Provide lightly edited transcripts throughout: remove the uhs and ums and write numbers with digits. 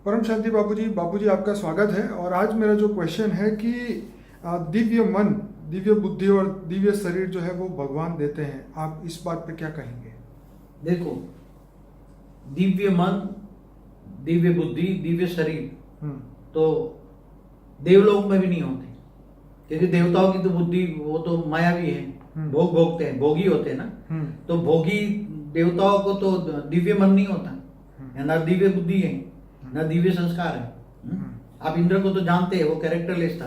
परम शांति बाबूजी आपका स्वागत है। और आज मेरा जो क्वेश्चन है कि दिव्य मन, दिव्य बुद्धि और दिव्य शरीर जो है वो भगवान देते हैं, आप इस बात पे क्या कहेंगे? देखो, दिव्य मन, दिव्य बुद्धि, दिव्य शरीर तो देवलोक में भी नहीं होते, क्योंकि देवताओं की तो बुद्धि वो तो मायावी है, भोग भोगते हैं, भोगी होते हैं ना। तो भोगी देवताओं को तो दिव्य मन नहीं होता, ना दिव्य बुद्धि है, ना दिव्य संस्कार है। आप इंद्र को तो जानते हैं, वो कैरेक्टरलेस था।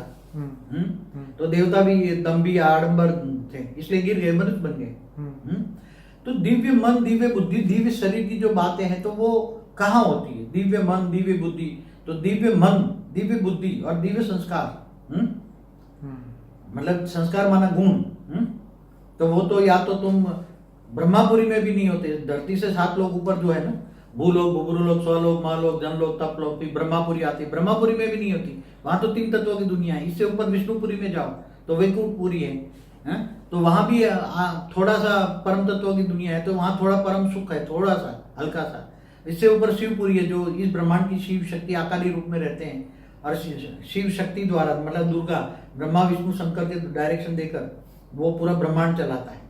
तो देवता भी दम्भी आडंबर थे, इसलिए गिर गए, मनुष्य बन गए। तो दिव्य मन, दिव्य बुद्धि, दिव्य शरीर की जो बातें हैं तो वो कहाँ होती है? दिव्य मन, दिव्य बुद्धि, तो दिव्य मन, दिव्य बुद्धि और दिव्य संस्कार, मतलब संस्कार माना गुण। तो वो तो या तो तुम ब्रह्मापुरी में भी नहीं होते, धरती से 7 लोग ऊपर जो है ना, भूलोक, बुबुरुलोक, स्वलोक, महालोक, जनलोक, तपलोक, फिर ब्रह्मापुरी आती है, ब्रह्मापुरी में भी नहीं होती, वहां तो 3 तत्वों की दुनिया है। इससे ऊपर विष्णुपुरी में जाओ तो वैकुंठपुरी है, तो वहां भी थोड़ा सा परम तत्वों की दुनिया है, तो वहां थोड़ा परम सुख है, थोड़ा सा हल्का सा। इससे ऊपर शिवपुरी है, जो इस ब्रह्मांड की शिव शक्ति आकाली रूप में रहते हैं, और शिव शक्ति द्वारा, मतलब दुर्गा, ब्रह्मा विष्णु शंकर के डायरेक्शन देकर वो पूरा ब्रह्मांड चलाता है।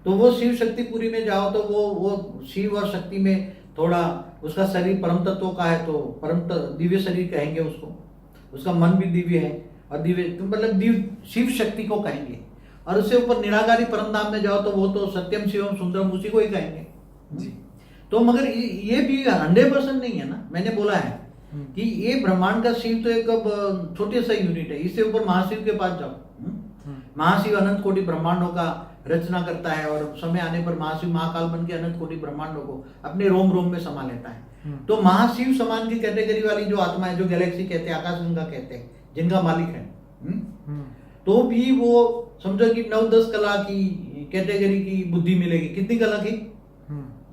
तो वो शिव शक्तिपुरी में जाओ तो वो शिव और शक्ति में थोड़ा, उसका शरीर परम तत्वों का है तो दिव्य शरीर कहेंगे उसको, उसका मन भी दिव्य है, और दिव्य तो मतलब दिव्य शिव शक्ति को कहेंगे। और उससे ऊपर निराकारी परम धाम में जाओ तो वो तो सत्यम शिवम सुंदरम, उसी को ही कहेंगे जी। तो मगर ये भी 100% नहीं है ना। मैंने बोला है कि ये ब्रह्मांड का शिव तो एक छोटे सा यूनिट है, इससे ऊपर महाशिव के पास जाओ। महाशिव अनंत कोटि ब्रह्मांडों का रचना करता है, और समय आने पर महाशिव महाकाल बन के अनंत कोटि ब्रह्मांडों को अपने रोम रोम में समा लेता है। तो महाशिव समान की कैटेगरी वाली जो आत्मा है, जो गैलेक्सी कहते हैं, आकाश गंगा कहते हैं, जिनका मालिक है, तो भी वो समझो कि 9-10 कला की कैटेगरी की बुद्धि मिलेगी। कितनी कला की?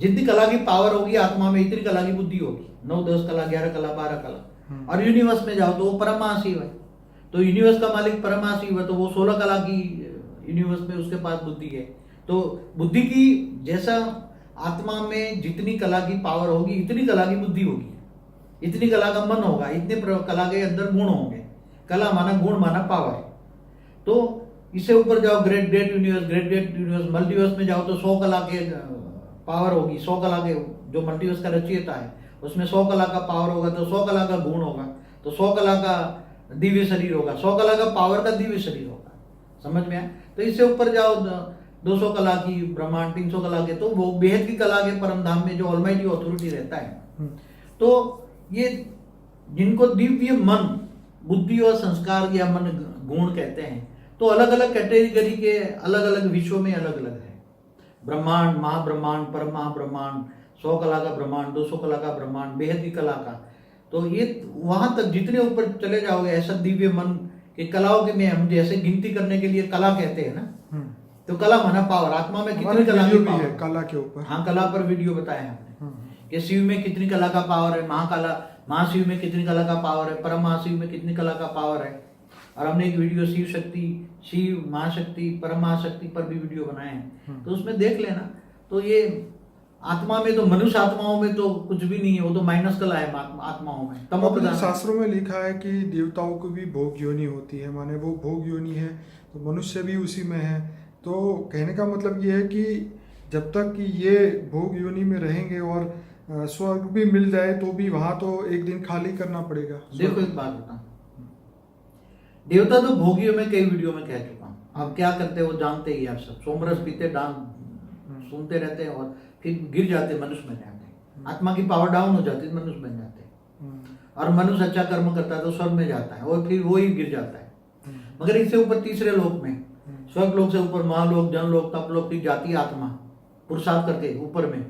जितनी कला की पावर होगी आत्मा में, इतनी कला की बुद्धि होगी। 9-10 कला, 11 कला, 12 कला। और यूनिवर्स में जाओ तो वो परम महाशिव है, तो यूनिवर्स का मालिक परम महाशिव है, तो वो 16 कला की यूनिवर्स में उसके पास बुद्धि है। तो बुद्धि की जैसा आत्मा में जितनी कला की पावर होगी, इतनी कला की बुद्धि होगी, इतनी कला का मन होगा, इतने कला के अंदर गुण होंगे। कला माना गुण माना पावर। तो इससे ऊपर जाओ, ग्रेट ग्रेट यूनिवर्स, मल्टीवर्स में जाओ तो 100 कला के पावर होगी, 100 कला के, जो मल्टीवर्स का रचयिता है उसमें 100 कला का पावर होगा, तो 100 कला का गुण होगा, तो 100 कला का दिव्य शरीर होगा, 100 कला का पावर का दिव्य शरीर होगा। समझ में आया? तो इससे ऊपर जाओ 200 कला की ब्रह्मांड, 300 कला के, तो वो बेहद की कला के परम धाम में जो ऑलमाइटी ऑथोरिटी रहता है। तो ये जिनको दिव्य मन, बुद्धि और संस्कार या मन गुण कहते हैं, तो अलग अलग कैटेगरी के अलग अलग विश्व में अलग अलग है। ब्रह्मांड, महाब्रह्मांड, परम महाब्रह्मांड, 100 कला का ब्रह्मांड, 200 कला का ब्रह्मांड, बेहद की कला का। तो ये वहां तक जितने ऊपर चले जाओगे, ऐसा दिव्य मन कि कलाओं के में हम जैसे गिनती करने के लिए कला कहते हैं ना, तो कला माना पावर, आत्मा में कितनी कला की पावर है कला के ऊपर। हाँ, कला पर वीडियो बताया हमने कि शिव में कितनी कला का पावर है, महाशिव में कितनी कला का पावर है, परम महाशिव में कितनी कला का पावर है। और हमने एक वीडियो शिव शक्ति, शिव महाशक्ति, परम महाशक्ति पर भी वीडियो बनाए हैं, तो उसमें देख लेना। तो ये आत्मा में तो, मनुष्य आत्माओं में तो कुछ भी नहीं है, वो तो माइनस कला है आत्माओं में। तमो प्रधान शास्त्रों में लिखा है कि देवताओं को भी भोग योनि होती है, माने वो भोग योनि है, तो मनुष्य भी उसी में है। तो कहने का मतलब ये है कि जब तक कि ये भोग योनि में रहेंगे और स्वर्ग भी मिल जाए तो भी वहां तो एक दिन खाली करना पड़ेगा। देखो, एक बात बताऊं, देवता तो भोगियों में कई वीडियो में कह चुका हूं। अब क्या करते हैं वो जानते ही आप सब, सोमरस पीते, डांस सुनते रहते हैं, और फिर गिर जाते, मनुष्य बन जाते हैं। आत्मा की पावर डाउन हो जाती है, मनुष्य बन जाते हैं। और मनुष्य अच्छा कर्म करता है तो स्वर्ग में जाता है, और फिर वो ही गिर जाता है। मगर इससे ऊपर तीसरे लोक में, स्वर्ग लोक से ऊपर महालोक, जनलोक, तपलोक की जाती आत्मा पुरुषार्थ करके ऊपर में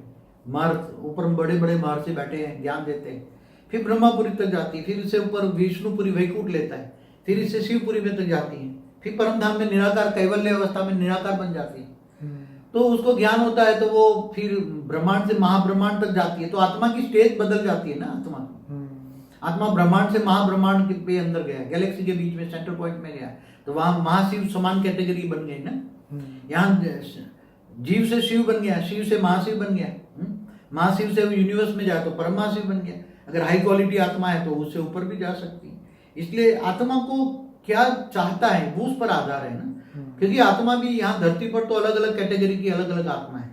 ऊपर में बड़े बड़े महर्षि बैठे हैं, ज्ञान देते हैं। फिर ब्रह्मापुरी तक जाती है, फिर इससे ऊपर विष्णुपुरी वैकुंठ लेता है, फिर इससे शिवपुरी में तक जाती है, फिर परम धाम में निराकार, कैवल्य अवस्था में निराकार बन जाती है। तो उसको ज्ञान होता है, तो वो फिर ब्रह्मांड से महाब्रह्मांड तक जाती है। तो आत्मा की स्टेज बदल जाती है ना। आत्मा ब्रह्मांड से महाब्रह्मांड के अंदर गया, गैलेक्सी के बीच में सेंटर पॉइंट में गया, तो वहां महाशिव समान कैटेगरी बन गई ना। यहाँ जीव से शिव बन गया, शिव से महाशिव बन गया, महाशिव से यूनिवर्स में जाए तो परम महाशिव बन गया। अगर हाई क्वालिटी आत्मा है तो उससे ऊपर भी जा सकती है। इसलिए आत्मा को क्या चाहता है वो उस पर आधार है ना, क्योंकि आत्मा भी यहाँ धरती पर तो अलग अलग कैटेगरी की अलग अलग आत्मा है।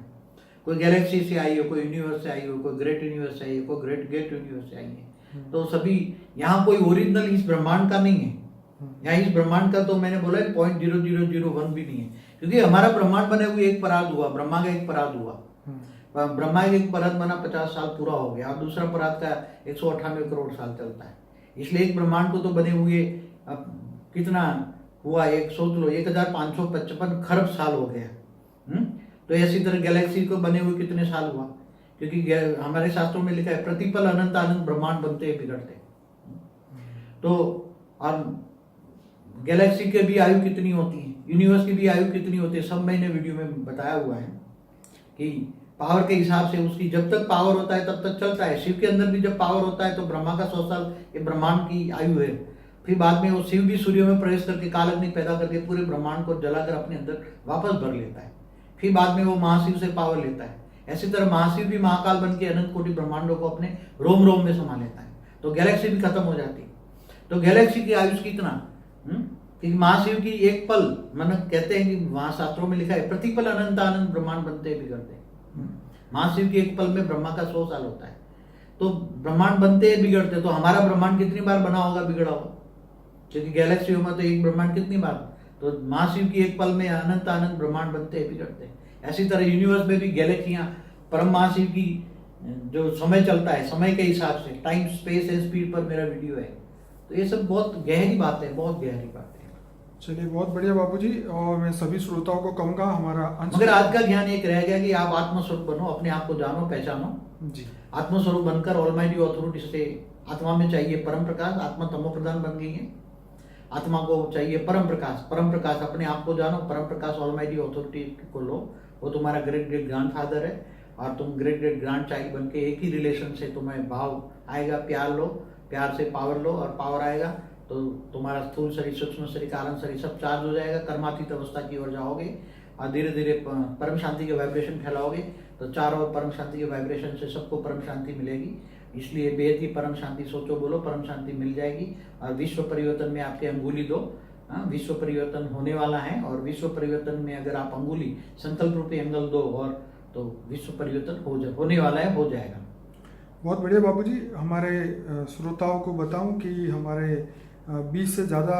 कोई गैलेक्सी से आई हो, कोई यूनिवर्स से आई हो, कोई ग्रेट यूनिवर्स से आई हो, कोई ग्रेट गेट यूनिवर्स से आई है। तो सभी यहाँ कोई ओरिजिनल इस ब्रह्मांड का नहीं है। यहाँ इस ब्रह्मांड का तो मैंने बोला 0.0001 भी नहीं है, क्योंकि हमारा ब्रह्मांड बने हुए एक परात हुआ, ब्रह्मा का एक परात हुआ। ब्रह्मा का एक परत बना 50 साल पूरा हो गया, और दूसरा परात का 198 करोड़ साल चलता है। इसलिए एक ब्रह्मांड को तो बने हुए अब कितना हुआ, एक सोच लो 1555 खरब साल हो गया। तो इसी तरह गैलेक्सी को बने हुए कितने साल हुआ, क्योंकि हमारे शास्त्रों में लिखा है प्रतिपल अनंत अनंत ब्रह्मांड बनते हैं बिगड़ते। तो और गैलेक्सी के भी आयु कितनी होती है, यूनिवर्स की भी आयु कितनी होती है, सब मैंने वीडियो में बताया हुआ है कि पावर के हिसाब से उसकी जब तक पावर होता है तब तक चलता है। शिव के अंदर भी जब पावर होता है तो ब्रह्मा का 100 साल ये ब्रह्मांड की आयु है। फिर बाद में वो शिव भी सूर्य में प्रवेश करके कालाग्नि पैदा करके पूरे ब्रह्मांड को जलाकर अपने अंदर वापस भर लेता है। फिर बाद में वो महाशिव से पावर लेता है। ऐसी तरह महाशिव भी महाकाल बन के अनंत कोटि ब्रह्मांडों को अपने रोम रोम में समा लेता है। तो गैलेक्सी भी खत्म हो जाती है। तो गैलेक्सी की आयुष कितना, कि महाशिव की एक पल, मतलब कहते हैं कि वहां शास्त्रों में लिखा है प्रतिपल अनंत अनंत ब्रह्मांड बनते बिगड़ते। महाशिव की एक पल में ब्रह्मा का 100 साल होता है। तो ब्रह्मांड बनते हैं बिगड़ते, तो हमारा ब्रह्मांड कितनी बार बना होगा, बिगड़ा होगा, क्योंकि गैलेक्सियों में तो एक ब्रह्मांड कितनी बार। तो महाशिव की एक पल में अनंत अनंत ब्रह्मांड बनते हैं बिगड़ते। ऐसी तरह यूनिवर्स में भी गैलेक्सियां परम महाशिव की जो समय चलता है, समय के हिसाब से, टाइम स्पेस एंड स्पीड पर मेरा वीडियो है। तो ये सब बहुत गहरी बात है, बहुत गहरी बात है। चलिए बहुत बढ़िया बापूजी, और मैं सभी श्रोताओं को कहूंगा हमारा मगर आज का ज्ञान एक रह गया कि आप आत्मस्वरूप बनो, अपने आप को जानो, पहचानो जी। आत्मस्वरूप बनकर ऑलमाइटी अथॉरिटी से आत्मा में चाहिए परम प्रकाश। आत्मा तमो प्रधान बन गई है, आत्मा को चाहिए परम प्रकाश। परम प्रकाश अपने आप को जानो, परम प्रकाश ऑलमाइटी अथॉरिटी को लो, वो तुम्हारा ग्रेट ग्रेट ग्रैंडफादर है, और तुम ग्रेट ग्रेट ग्रैंड चाइल्ड बन के एक ही रिलेशन से तुम्हें भाव आएगा, प्यार लो, प्यार से पावर लो, और पावर आएगा तो तुम्हारा स्थूल शरीर, सूक्ष्म शरीर, कारण शरीर सब चार्ज हो जाएगा, कर्मातीत अवस्था की ओर जाओगे, और धीरे धीरे परम शांति के वाइब्रेशन फैलाओगे। तो चारों ओर परम शांति के वाइब्रेशन से सबको परम शांति मिलेगी। इसलिए बेहद ही परम शांति सोचो, बोलो, परम शांति मिल जाएगी। और विश्व परिवर्तन में आपके अंगुली दो, विश्व परिवर्तन होने वाला है, और विश्व परिवर्तन में अगर आप अंगुली संकल्प रूपी एंगल दो, और तो विश्व परिवर्तन होने वाला है, हो जाएगा। बहुत बढ़िया बापूजी। हमारे श्रोताओं को बताऊं कि हमारे 20 से ज़्यादा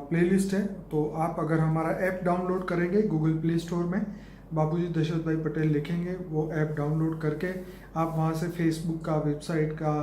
प्लेलिस्ट है। तो आप अगर हमारा ऐप डाउनलोड करेंगे गूगल प्ले स्टोर में, बापूजी दशरथ भाई पटेल लिखेंगे, वो ऐप डाउनलोड करके आप वहाँ से फेसबुक का, वेबसाइट का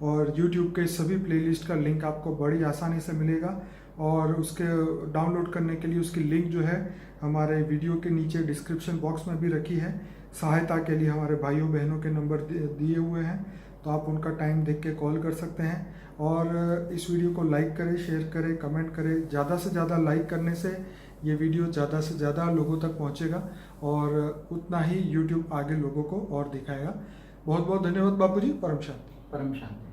और यूट्यूब के सभी प्लेलिस्ट का लिंक आपको बड़ी आसानी से मिलेगा। और उसके डाउनलोड करने के लिए उसकी लिंक जो है हमारे वीडियो के नीचे डिस्क्रिप्शन बॉक्स में भी रखी है। सहायता के लिए हमारे भाइयों बहनों के नंबर दिए हुए हैं, तो आप उनका टाइम देख के कॉल कर सकते हैं। और इस वीडियो को लाइक करें, शेयर करें, कमेंट करें। ज़्यादा से ज़्यादा लाइक करने से ये वीडियो ज़्यादा से ज़्यादा लोगों तक पहुंचेगा, और उतना ही यूट्यूब आगे लोगों को और दिखाएगा। बहुत बहुत धन्यवाद बापूजी। परम शांति। परम शांति।